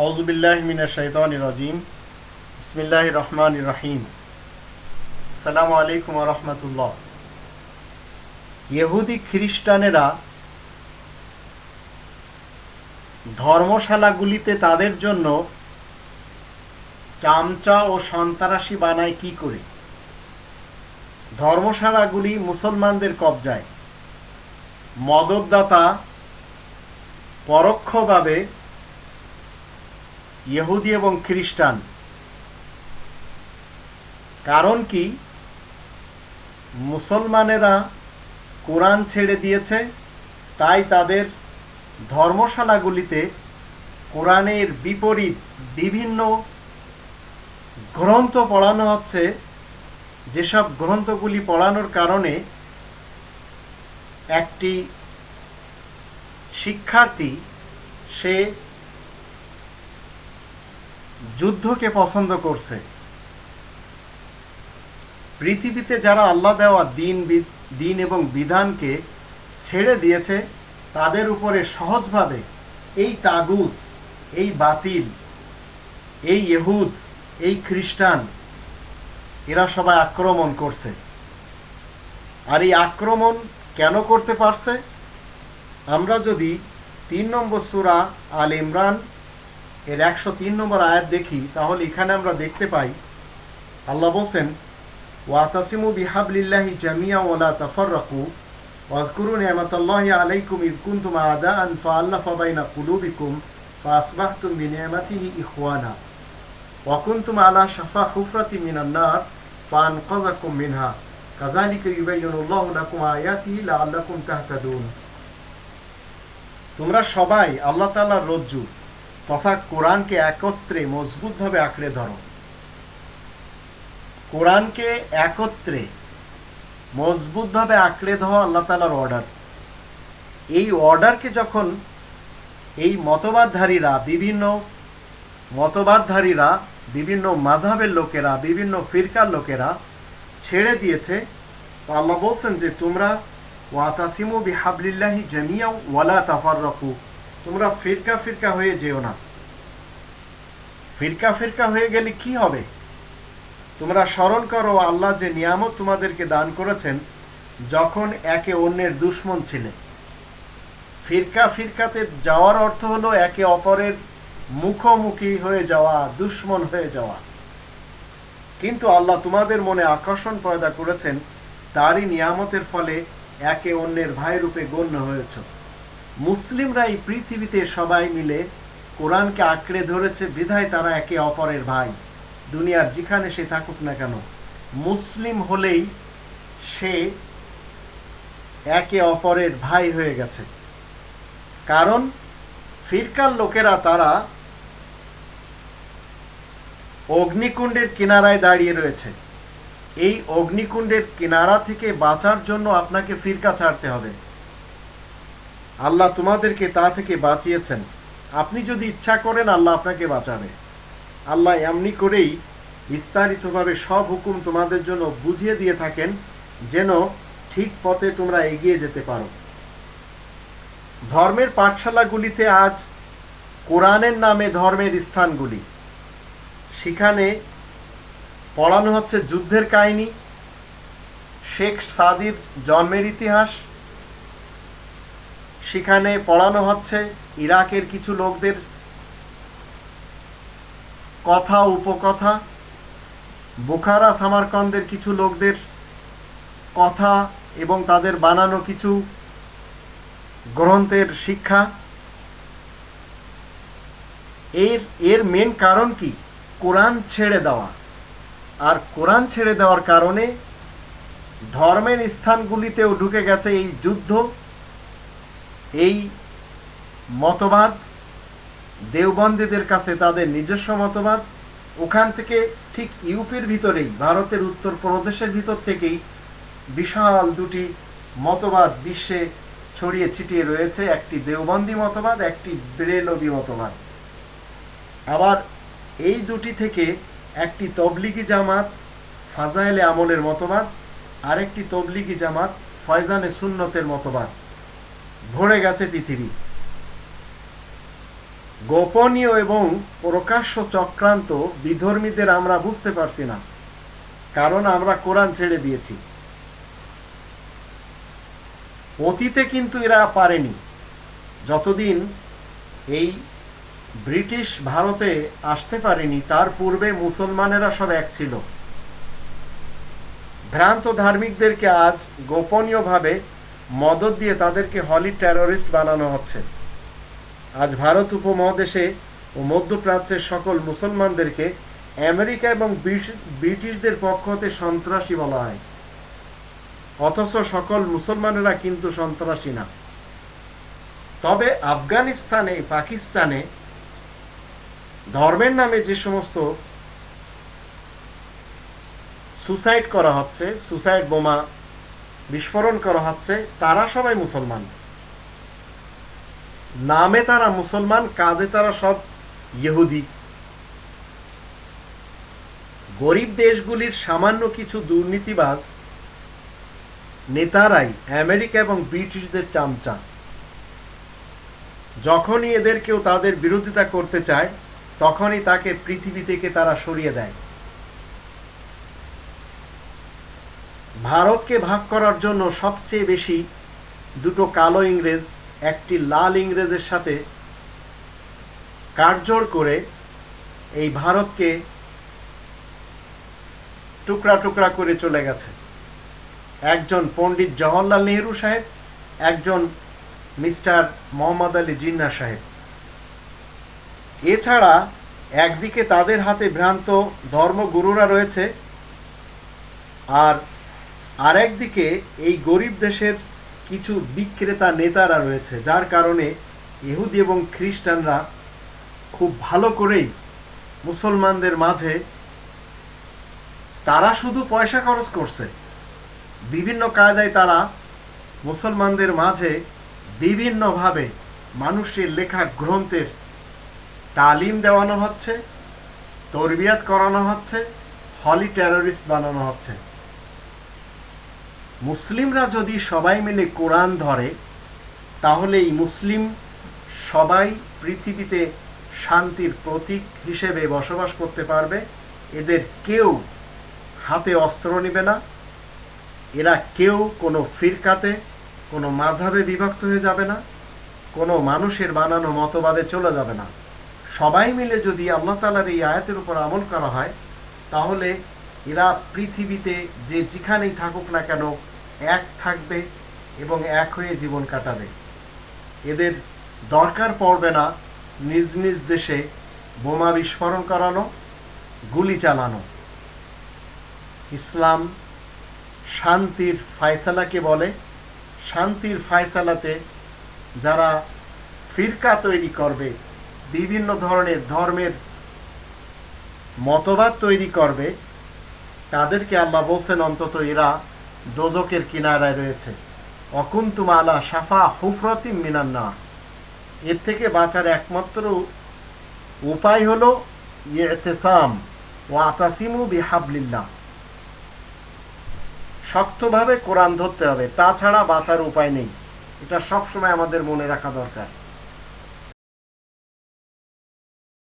আউযু বিল্লাহি মিনাশ শাইতানির রাজিম। বিসমিল্লাহির রহমানির রহিম। আসসালামু আলাইকুম ওয়া রাহমাতুল্লাহ। ইহুদি খ্রিস্টানেরা ধর্মশালাগুলিতে তাদের জন্য চামচা ও সন্ত্রাসী বানায় কি করে? ধর্মশালাগুলি মুসলমানদের কবজায়। মদতদাতা পরোক্ষভাবে ইহুদি এবং খ্রিস্টান। কারণ কি? মুসলমানেরা কোরআন ছেড়ে দিয়েছে, তাই তাদের ধর্মশালাগুলিতে কোরআনের বিপরীত বিভিন্ন গ্রন্থ পড়ানো হচ্ছে। যেসব গ্রন্থগুলি পড়ানোর কারণে একটি শিক্ষার্থী সে যুদ্ধকে পছন্দ করছে। পৃথিবীতে যারা আল্লাহ দেওয়া দিন এবং বিধানকে ছেড়ে দিয়েছে, তাদের উপরে সহজভাবে এই তাগুত, এই বাতিল, এই ইহুদ, এই খ্রিস্টান এরা সবাই আক্রমণ করছে। আর এই আক্রমণ কেন করতে পারছে? আমরা যদি ৩ নম্বর সূরা আল ইমরান এর ১০৩ নম্বর আয়াত দেখি, তাহলে এখানে আমরা দেখতে পাই আল্লাহ বলছেন, ওয়াতাসিমু বিহাবলিল্লাহি জামিআ ওয়া লা তাফাররাকু ওয়াযকুরু নি'মাতাল্লাহি আলাইকুম ইয কুনতুম আ'দাআন ফাআল্লাফা বাইনা কুলুবিকুম ফাআসবাহতুম বিনি'মাতিহি ইখওয়ানা ওয়া কুনতুম আলা শাফা হুফরাতিন মিনান নার ফাআনকাযাকুম মিনহা কাযালিকা ইউবাইয়িনুল্লাহু লাকুম আয়াতিহি লাআল্লাকুম তাহতাদুন। তোমরা সবাই আল্লাহ তাআলার রজ্জু তথা কোরআনকে একত্রে মজবুতভাবে আঁকড়ে ধরো। কোরআনকে একত্রে মজবুতভাবে আঁকড়ে ধরা আল্লাহ তাআলার অর্ডার। এই অর্ডারকে যখন এই মতবাদধারীরা, বিভিন্ন মাযহাবের লোকেরা, বিভিন্ন ফিরকার লোকেরা ছেড়ে দিয়েছে, তো আল্লাহ বলছেন যে তোমরা ওয়াতাসিমু বিহাবলিল্লাহি জামিআ ওয়া লা তাফাররাকু, তোমরা ফিরকা ফিরকা হয়ে যেও না। ফিরকা ফিরকা হয়ে গেলে কি হবে? তোমরা স্মরণ করো আল্লাহ যে নিয়ামত তোমাদেরকে দান করেছেন যখন একে অন্যের দুশমন ছিলে। ফিরকা ফিরকাতে যাওয়ার অর্থ হলো একে অপরের মুখোমুখি হয়ে যাওয়া, দুশমন হয়ে যাওয়া। কিন্তু আল্লাহ তোমাদের মনে আকর্ষণ পয়দা করেছেন, তারই নিয়ামতের ফলে একে অন্যের ভাই রূপে গণ্য হয়েছ। মুসলিমরা এই পৃথিবীতে সবাই মিলে কোরআনকে আঁকড়ে ধরেছে, বিধায় তারা একে অপরের ভাই। দুনিয়ার যেখানে সে থাকুক না কেন, মুসলিম হলেই সে একে অপরের ভাই হয়ে গেছে। কারণ ফিরকার লোকেরা তারা অগ্নিকুণ্ডের কিনারায় দাঁড়িয়ে রয়েছে। এই অগ্নিকুণ্ডের কিনারা থেকে বাঁচার জন্য আপনাকে ফিরকা ছাড়তে হবে। আল্লাহ তোমাদেরকে তা থেকে বাঁচিয়েছেন। আপনি যদি ইচ্ছা করেন আল্লাহ আপনাকে বাঁচাবে। আল্লাহ এমনি করেই বিস্তারিতভাবে সব হুকুম তোমাদের জন্য বুঝিয়ে দিয়ে থাকেন, যেন ঠিক পথে তোমরা এগিয়ে যেতে পারো। ধর্মের পাঠশালাগুলিতে আজ কোরআনের নামে ধর্মের স্থানগুলি, সেখানে পড়ানো হচ্ছে যুদ্ধের কাহিনী, শেখ সাদির জন্মের ইতিহাস, সেখানে পড়ানো হচ্ছে ইরাকের কিছু লোকদের কথা উপকথা, বুখারা সামারকান্দের কিছু লোকদের কথা এবং তাদের বানানো কিছু গ্রন্থের শিক্ষা। এর মেন কারণ কি? কোরআন ছেড়ে দেওয়া। আর কোরআন ছেড়ে দেওয়ার কারণে ধর্মের স্থানগুলিতেও ঢুকে গেছে এই যুদ্ধ, এই মতবাদ। দেওবন্দীদের কাছে তাদের নিজস্ব মতবাদ। ওখান থেকে ঠিক ইউপির ভিতরেই, ভারতের উত্তর প্রদেশের ভিতর থেকেই বিশাল দুটি মতবাদ বিশ্বে ছড়িয়ে ছিটিয়ে রয়েছে। একটি দেওবন্দী মতবাদ, একটি বেরেলভী মতবাদ। আবার এই দুটি থেকে একটি তবলিগি জামাত ফাজাইলে আমলের মতবাদ, আরেকটি তবলিগি জামাত ফয়জানে সুন্নতের মতবাদ ভরে গেছে পৃথিবী। গোপনীয় এবং প্রকাশ্য চক্রান্ত বিধর্মীদের আমরা বুঝতে পারছি না, কারণ আমরা কোরআন ছেড়ে দিয়েছি। অতীতে কিন্তু এরা পারেনি। যতদিন এই ব্রিটিশ ভারতে আসতে পারেনি তার পূর্বে মুসলমানেরা সব এক ছিল। ভ্রান্ত ধার্মিকদেরকে আজ গোপনীয়ভাবে মদদ দিয়ে তাদেরকে হলি টেররিস্ট বানানো হচ্ছে। আজ ভারত উপমহাদেশে ও মধ্যপ্রাচ্যের সকল মুসলমানদেরকে আমেরিকা এবং ব্রিটিশদের পক্ষ হতে সন্ত্রাসী বলা হয়, অথচ সকল মুসলমানেরা কিন্তু সন্ত্রাসী না। তবে আফগানিস্তানে, পাকিস্তানে ধর্মের নামে যে সমস্ত সুসাইড করা হচ্ছে, সুসাইড বোমা বিস্ফোরণ করা হচ্ছে, তারা সবাই মুসলমান। নামে তারা মুসলমান, কাজে তারা সব ইহুদি। গরিব দেশগুলির সামান্য কিছু দুর্নীতিবাজ নেতারাই আমেরিকা এবং ব্রিটিশদের চামচা। যখনই এদের কেউ তাদের বিরোধিতা করতে চায় তখনই তাকে পৃথিবী থেকে তারা সরিয়ে দেয়। ভারতকে ভাগ করার জন্য সবচেয়ে বেশি দুটো কালো ইংরেজ একটি লাল ইংরেজের সাথে কাঠজোড় করে এই ভারতকে টুকরা টুকরা করে চলে গেছে। একজন পণ্ডিত জওহরলাল নেহরু সাহেব, একজন মিস্টার মোহাম্মদ আলী জিন্নাহ সাহেব। এছাড়া একদিকে তাদের হাতে ভ্রান্ত ধর্মগুরুরা রয়েছে, আর আরেকদিকে এই গরিব দেশের কিছু বিক্রেতা নেতারা রয়েছে, যার কারণে ইহুদি এবং খ্রিস্টানরা খুব ভালো করেই মুসলমানদের মাঝে তারা শুধু পয়সা খরচ করছে। বিভিন্ন কায়দায় তারা মুসলমানদের মাঝে বিভিন্নভাবে মানুষের লেখা গ্রন্থের তালিম দেওয়ানো হচ্ছে, তরবিয়াত করানো হচ্ছে, হলি টেররিস্ট বানানো হচ্ছে। মুসলিমরা যদি সবাই মিলে কোরআন ধরে তাহলে এই মুসলিম সবাই পৃথিবীতে শান্তির প্রতীক হিসেবে বসবাস করতে পারবে। এদের কেউ হাতে অস্ত্র নেবে না, এরা কেউ কোনো ফিরকাতে, কোনো মাযহাবে বিভক্ত হয়ে যাবে না, কোনো মানুষের বানানো মতবাদে চলে যাবে না। সবাই মিলে যদি আল্লাহ তাআলার এই আয়াতের উপর আমল করা হয় তাহলে এরা পৃথিবীতে যে যেখানেই থাকুক না কেন এক থাকবে এবং এক হয়ে জীবন কাটাবে। এদের দরকার পড়বে না নিজ নিজ দেশে বোমা বিস্ফোরণ করানো, গুলি চালানো। ইসলাম শান্তির ফায়সালাকে বলে। শান্তির ফায়সালাতে যারা ফিরকা তৈরি করবে, বিভিন্ন ধরনের ধর্মের মতবাদ তৈরি করবে, তাদেরকে আল্লাহ বলছেন অন্তত এরা দোজখের কিনারায় রয়েছে। অকুন্তুম আলা শাফা হুফরাতিম মিনান নার। এর থেকে বাঁচার একমাত্র উপায় হলো ইতিসাম ওয়াতাসিমু বিহাবলিল্লাহ। শক্তভাবে কোরআন ধরতে হবে, তাছাড়া বাঁচার উপায় নেই। এটা সবসময় আমাদের মনে রাখা দরকার।